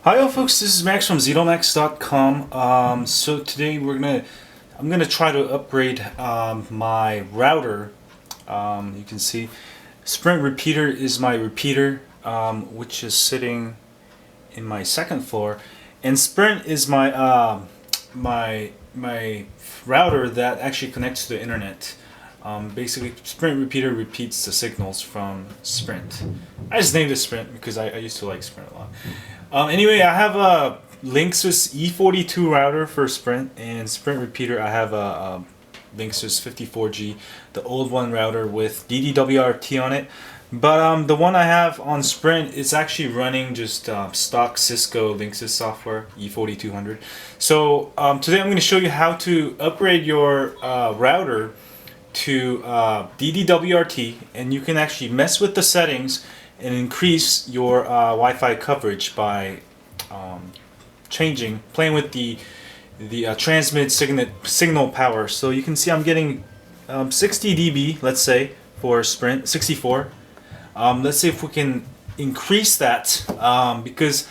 Hi folks, this is Max from ZenoMax.com. So today I'm gonna try to upgrade my router. You can see Sprint repeater is my repeater, which is sitting in my second floor, and Sprint is my my router that actually connects to the internet. Basically, Sprint repeater repeats the signals from Sprint. I just named it Sprint because I used to like Sprint a lot. Anyway, I have a Linksys E42 router for Sprint, and Sprint repeater I have a Linksys 54G, the old one router with DD-WRT on it. But the one I have on Sprint is actually running just stock Cisco Linksys software, E4200. So today I'm going to show you how to upgrade your router to DD-WRT, and you can actually mess with the settings and increase your Wi-Fi coverage by playing with the transmit signal power. So you can see I'm getting 60 dB, let's say, for Sprint, 64. Let's see if we can increase that, because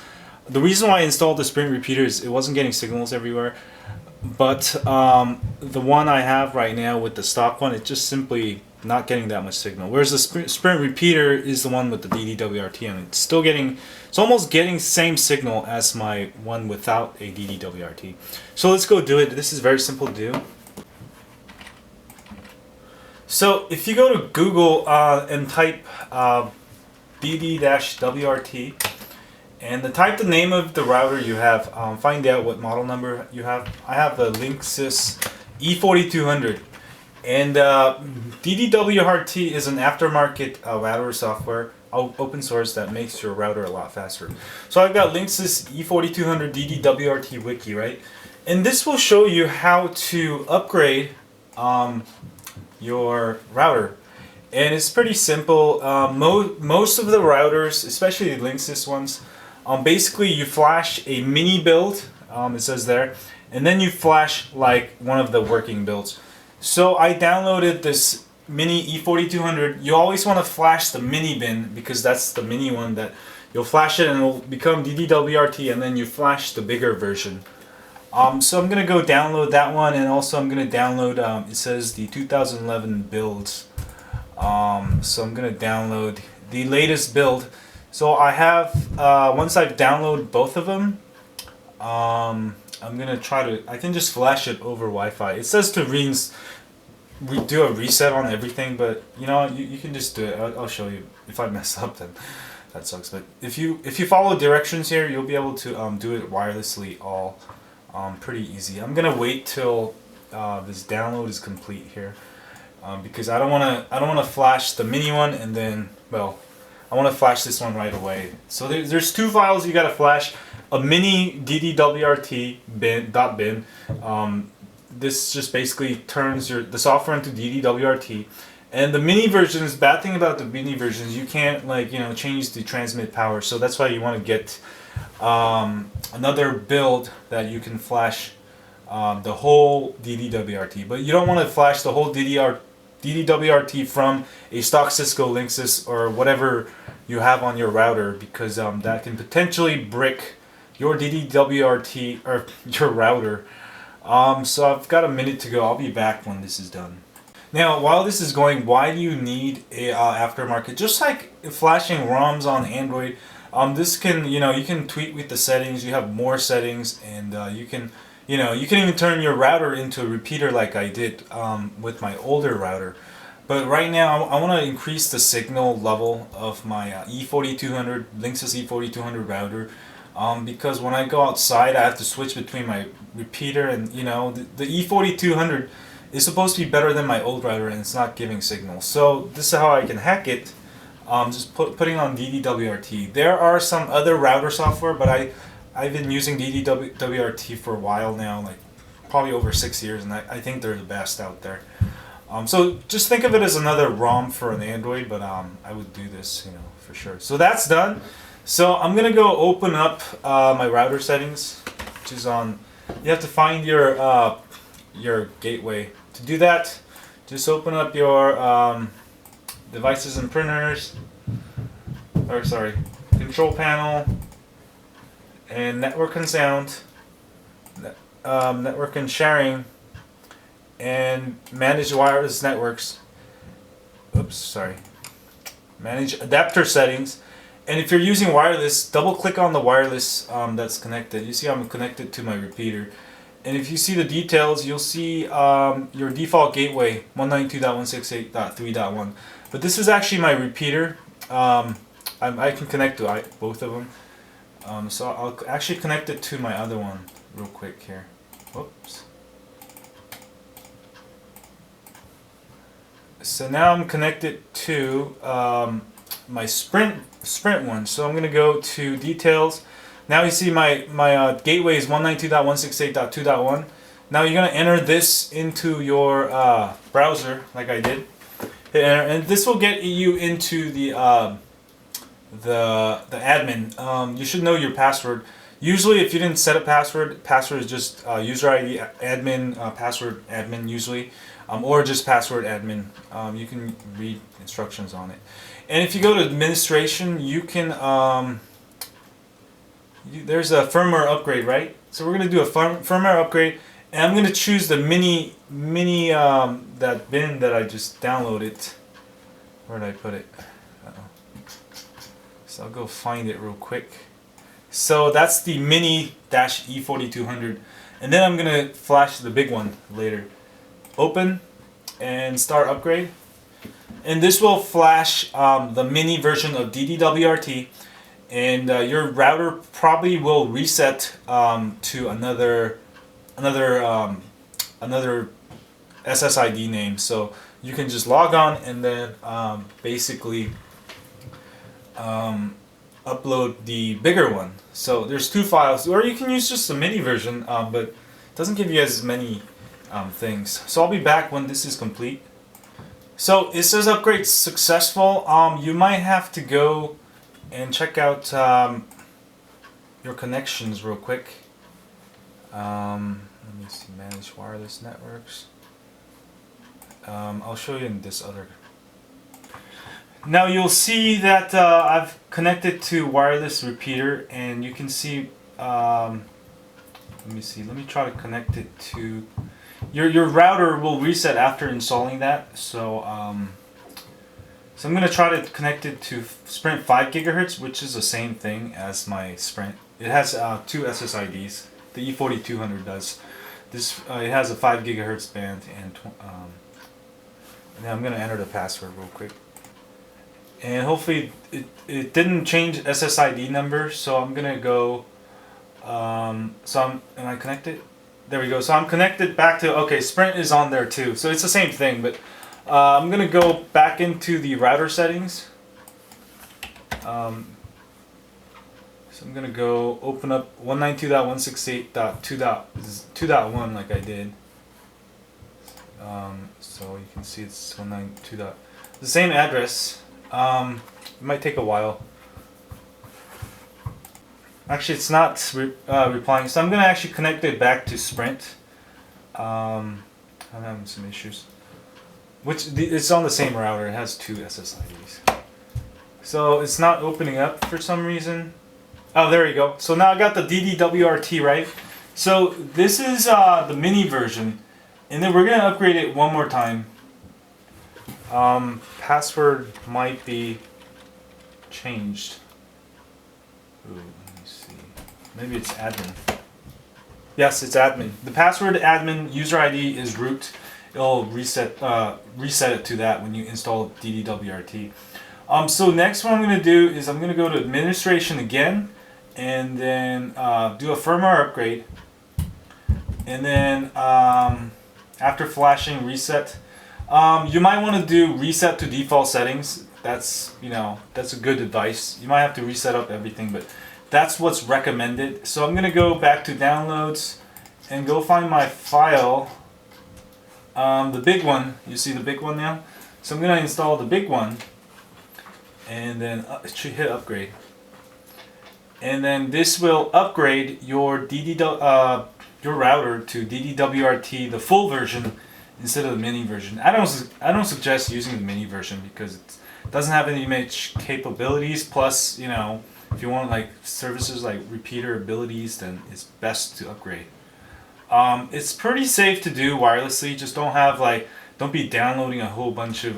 the reason why I installed the Sprint repeater is it wasn't getting signals everywhere. But the one I have right now with the stock one, it's just simply not getting that much signal. Whereas the Sprint repeater is the one with the DD-WRT, and it's almost getting same signal as my one without a DD-WRT. So let's go do it. This is very simple to do. So if you go to Google and type DD-WRT, and type the name of the router you have, find out what model number you have. I have the Linksys E4200, and DD-WRT is an aftermarket router software, open source, that makes your router a lot faster. So I've got Linksys E4200 DD-WRT wiki, right? And this will show you how to upgrade your router. And it's pretty simple. Most of the routers, especially the Linksys ones, basically you flash a mini build, it says there, and then you flash like one of the working builds. So I downloaded this mini E4200. You always want to flash the mini bin because that's the mini one that you'll flash it and it'll become DD-WRT, and then you flash the bigger version. So I'm going to go download that one, and also I'm going to download, it says the 2011 builds. So I'm going to download the latest build. So I have, once I've downloaded both of them, I'm going to I can just flash it over Wi-Fi. It says to do a reset on everything, but you know, you can just do it. I'll show you. If I mess up, then that sucks. But if you follow directions here, you'll be able to do it wirelessly all pretty easy. I'm going to wait till this download is complete here, because I don't want to flash the mini one and then, well, I want to flash this one right away. So there's two files you got to flash. A mini DD-WRT bin. This just basically turns the software into DD-WRT. And the mini versions, bad thing about the mini versions, you can't change the transmit power. So that's why you want to get another build that you can flash the whole DD-WRT. But you don't want to flash the whole DD-WRT from a stock Cisco Linksys or whatever you have on your router, because that can potentially brick your DD-WRT or your router. So I've got a minute to go. I'll be back when this is done. Now, while this is going, why do you need a aftermarket? Just like flashing ROMs on Android, this can, you can tweak with the settings. You have more settings, and you can even turn your router into a repeater like I did with my older router. But right now, I want to increase the signal level of my E4200, Linksys E4200 router, because when I go outside, I have to switch between my repeater and, the E4200 is supposed to be better than my old router, and it's not giving signal. So this is how I can hack it, just putting on DD-WRT. There are some other router software, but I've been using DD-WRT for a while now, like probably over 6 years, and I think they're the best out there. So just think of it as another ROM for an Android, but I would do this, for sure. So that's done. So I'm gonna go open up my router settings, which is on. You have to find your gateway. To do that, just open up your devices and printers, or sorry, control panel, and network and sound, network and sharing, and manage wireless networks. Oops, sorry. Manage adapter settings. And if you're using wireless, double click on the wireless that's connected. You see I'm connected to my repeater. And if you see the details, you'll see your default gateway 192.168.3.1. But this is actually my repeater. I can connect to both of them. So I'll actually connect it to my other one real quick here. Whoops. So now I'm connected to my Sprint one. So I'm gonna go to details. Now you see my gateway is 192.168.2.1. Now you're gonna enter this into your browser like I did, and this will get you into the admin. You should know your password. Usually, if you didn't set a password is just user ID admin, password admin usually, or just password admin. You can read instructions on it. And if you go to administration, you can there's a firmware upgrade, right? So we're gonna do a firmware upgrade, and I'm gonna choose the mini that bin that I just downloaded. Where did I put it? So I'll go find it real quick. So that's the mini E4200, and then I'm gonna flash the big one later. Open and start upgrade, and this will flash the mini version of DD-WRT, and your router probably will reset to another SSID name. So you can just log on and then basically upload the bigger one. So there's 2 files, or you can use just the mini version, but it doesn't give you as many things. So I'll be back when this is complete. So it says upgrade successful. You might have to go and check out your connections real quick. Let me see, manage wireless networks. I'll show you in this other. Now you'll see that I've connected to wireless repeater, and you can see. Let me see. Let me try to connect it to. Your router will reset after installing that. So so I'm gonna try to connect it to Sprint 5 GHz, which is the same thing as my Sprint. It has 2 SSIDs. The E4200 does. This it has a 5 GHz band, and then I'm gonna enter the password real quick. And hopefully it didn't change SSID number, so I'm gonna go. Am I connected? There we go. So I'm connected back to. Okay, Sprint is on there too, so it's the same thing. But I'm gonna go back into the router settings. So I'm gonna go open up 192.168.2.1 like I did. So you can see it's 192. The same address. It might take a while. Actually, it's not replying, so I'm gonna actually connect it back to Sprint. I'm having some issues. It's on the same router. It has 2 SSIDs. So it's not opening up for some reason. Oh, there you go. So now I got the DD-WRT, right? So this is the mini version, and then we're gonna upgrade it one more time. Password might be changed. Ooh, let me see. Maybe it's admin. Yes, it's admin. The password admin user ID is root. It'll reset it to that when you install DD-WRT. So next what I'm going to do is I'm going to go to administration again, and then do a firmware upgrade, and then after flashing reset. You might want to do reset to default settings. That's that's a good advice. You might have to reset up everything, but that's what's recommended. So I'm gonna go back to downloads and go find my file, the big one. You see the big one now. So I'm gonna install the big one, and then it should hit upgrade. And then this will upgrade your your router to DD-WRT, the full version, instead of the mini version. I don't suggest using the mini version because it doesn't have any much capabilities. Plus, if you want like services like repeater abilities, then it's best to upgrade. It's pretty safe to do wirelessly. Just don't be downloading a whole bunch of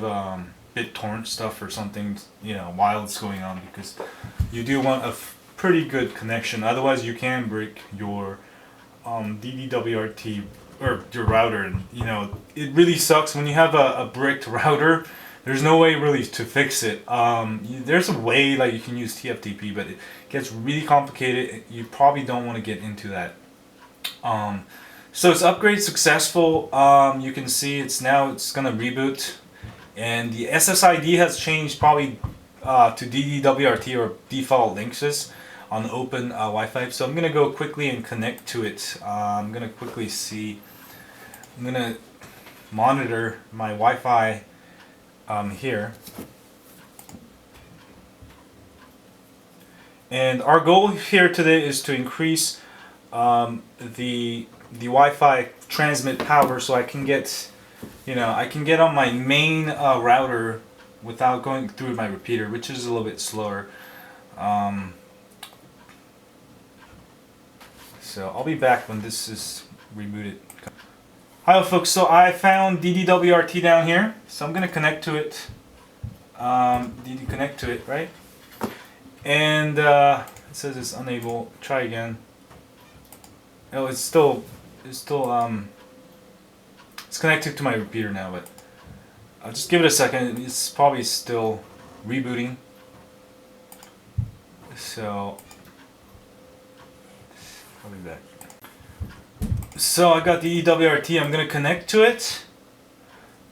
BitTorrent stuff or something, while it's going on, because you do want a pretty good connection. Otherwise, you can break your DD-WRT or your router, and it really sucks when you have a bricked router. There's no way really to fix it. There's a way like you can use TFTP, but it gets really complicated. You probably don't want to get into that. So it's upgrade successful. You can see it's gonna reboot, and the SSID has changed probably to DD-WRT or default Linksys on open Wi-Fi. So I'm gonna go quickly and connect to it. I'm gonna quickly see. I'm gonna monitor my Wi-Fi here. And our goal here today is to increase the Wi-Fi transmit power, so I can get on my main router without going through my repeater, which is a little bit slower. So I'll be back when this is rebooted. Hi folks, so I found DD-WRT down here, so I'm gonna connect to it. DD connect to it, right? And it says it's unable. Try again. Oh, it's connected to my repeater now, but I'll just give it a second. It's probably still rebooting. So I'll be back. So I got the DD-WRT. I'm gonna connect to it.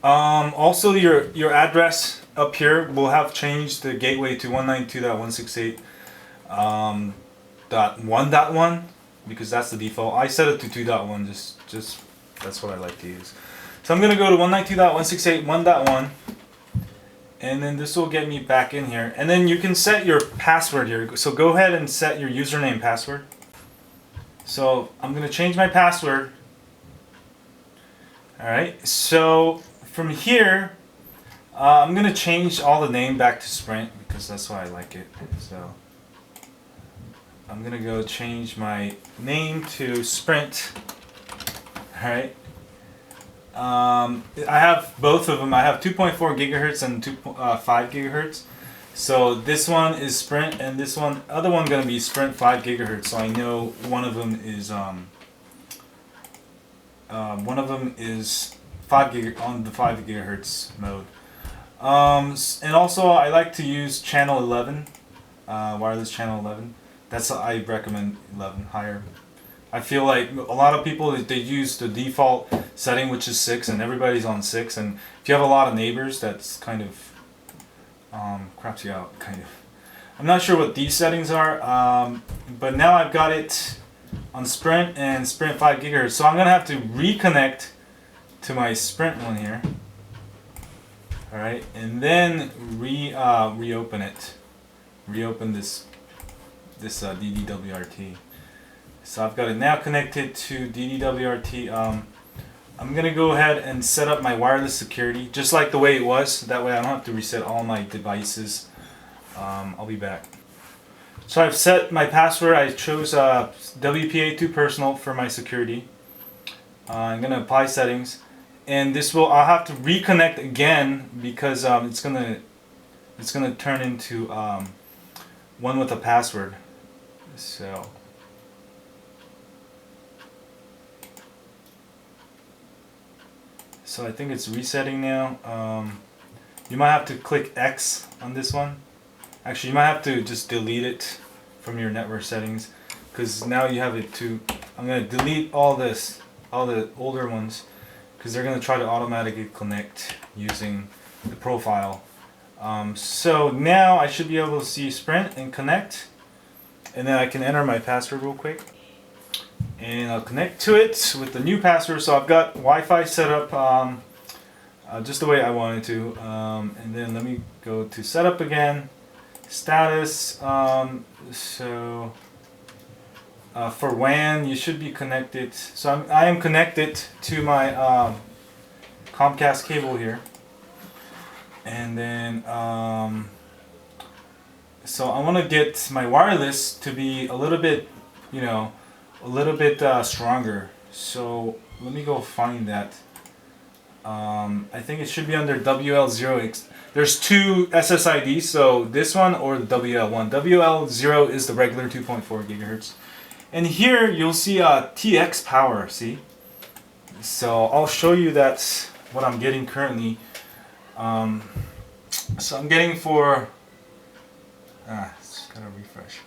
Also, your address up here will have changed the gateway to 192.168.1.1 because that's the default. I set it to 2.1. Just that's what I like to use. So I'm gonna go to 192.168.1.1, and then this will get me back in here. And then you can set your password here. So go ahead and set your username and password. So I'm going to change my password. Alright, so from here, I'm going to change all the name back to Sprint because that's why I like it. So I'm going to go change my name to Sprint. Alright. I have both of them. I have 2.4 gigahertz and 5 gigahertz. So this one is Sprint, and this other one gonna be Sprint 5 gigahertz. So I know one of them is 5 on the 5 gigahertz mode. And also I like to use channel 11, wireless channel 11. I recommend 11 higher. I feel like a lot of people they use the default setting, which is 6, and everybody's on 6. And if you have a lot of neighbors, that's kind of craps you out, kind of. I'm not sure what these settings are, but now I've got it on Sprint and Sprint 5 gigahertz. So I'm gonna have to reconnect to my Sprint one here. All right, and then reopen it. Reopen this DD-WRT. So I've got it now connected to DD-WRT. I'm gonna go ahead and set up my wireless security just like the way it was. That way I don't have to reset all my devices. I'll be back. So I've set my password. I chose WPA2 personal for my security. I'm gonna apply settings, and I'll have to reconnect again because it's gonna turn into one with a password. So I think it's resetting now. You might have to click X on this one. Actually, you might have to just delete it from your network settings because now you have it too. I'm going to delete all the older ones because they're going to try to automatically connect using the profile. So now I should be able to see Sprint and connect, and then I can enter my password real quick. And I'll connect to it with the new password. So I've got Wi-Fi set up just the way I wanted to. And then let me go to setup again. Status. For WAN, you should be connected. So I am connected to my Comcast cable here. And then So I want to get my wireless to be a little bit, you know, a little bit stronger. So let me go find that. I think it should be under WL0. There's two SSIDs, so this one or the WL1. WL0 is the regular 2.4 gigahertz. And here you'll see TX power, see? So I'll show you that's what I'm getting currently. So I'm getting for, it's gotta refresh.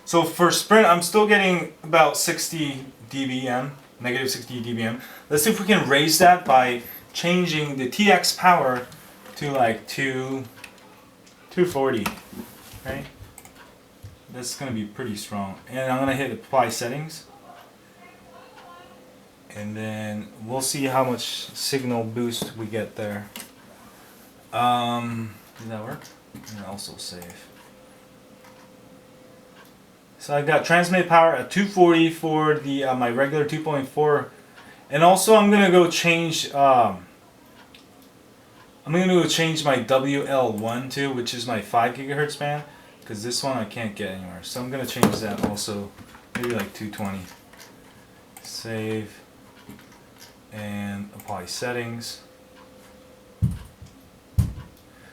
So for Sprint, I'm still getting about 60 dBm, negative 60 dBm. Let's see if we can raise that by changing the TX power to like 240, right? That's gonna be pretty strong. And I'm gonna hit apply settings. And then we'll see how much signal boost we get there. Did that work? And also save. So I got transmit power at 240 for the my regular 2.4, and also I'm gonna go change. I'm gonna go change my WL1 too, which is my 5 gigahertz band, because this one I can't get anywhere. So I'm gonna change that also, maybe like 220. Save and apply settings.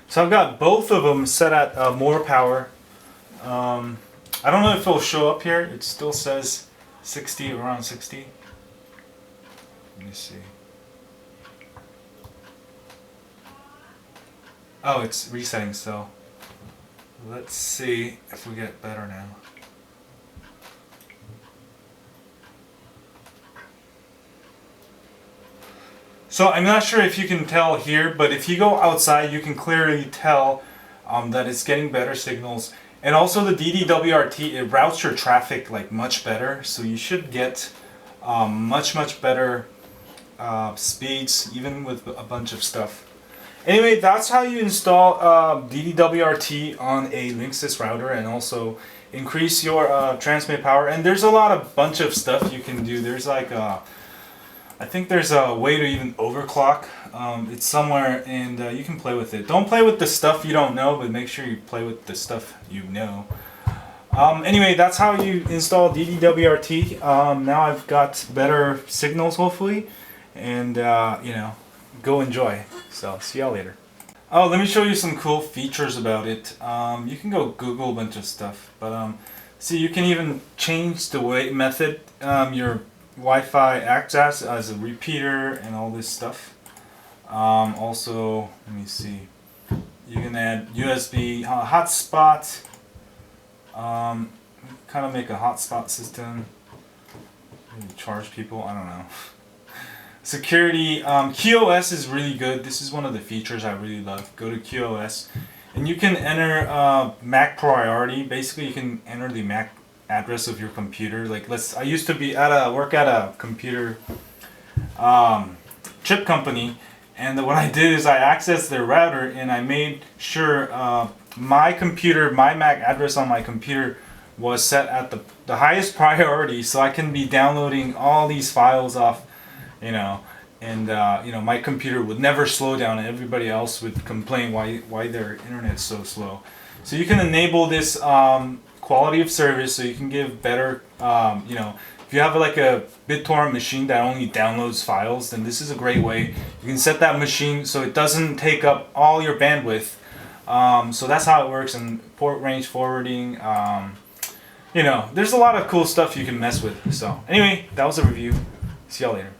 So I've got both of them set at more power. I don't know if it'll show up here. It still says 60, around 60. Let me see. Oh, it's resetting, so let's see if we get better now. So I'm not sure if you can tell here, but if you go outside, you can clearly tell that it's getting better signals. And also the DD-WRT, it routes your traffic like much better, so you should get much better speeds, even with a bunch of stuff. Anyway, that's how you install DD-WRT on a Linksys router and also increase your transmit power. And there's a bunch of stuff you can do. There's like I think there's a way to even overclock. It's somewhere, and you can play with it. Don't play with the stuff you don't know, but make sure you play with the stuff you know. Anyway, that's how you install DD-WRT. Now I've got better signals, hopefully, and you know, go enjoy. So see y'all later. Oh, let me show you some cool features about it. You can go Google a bunch of stuff, but see, you can even change the method your Wi-Fi acts as a repeater and all this stuff. Also, let me see. You can add USB hotspot. Kind of make a hotspot system. Maybe charge people. I don't know. Security. QoS is really good. This is one of the features I really love. Go to QoS, and you can enter MAC priority. Basically, you can enter the MAC address of your computer. Like I used to be work at a computer chip company, and what I did is I accessed their router and I made sure my MAC address on my computer was set at the highest priority, so I can be downloading all these files off, you know, and you know, my computer would never slow down, and everybody else would complain why their internet's so slow. So you can enable this quality of service, so you can give better, you know, if you have like a BitTorrent machine that only downloads files, then this is a great way. You can set that machine so it doesn't take up all your bandwidth. So that's how it works, and port range forwarding. You know, there's a lot of cool stuff you can mess with. So anyway, that was a review. See y'all later.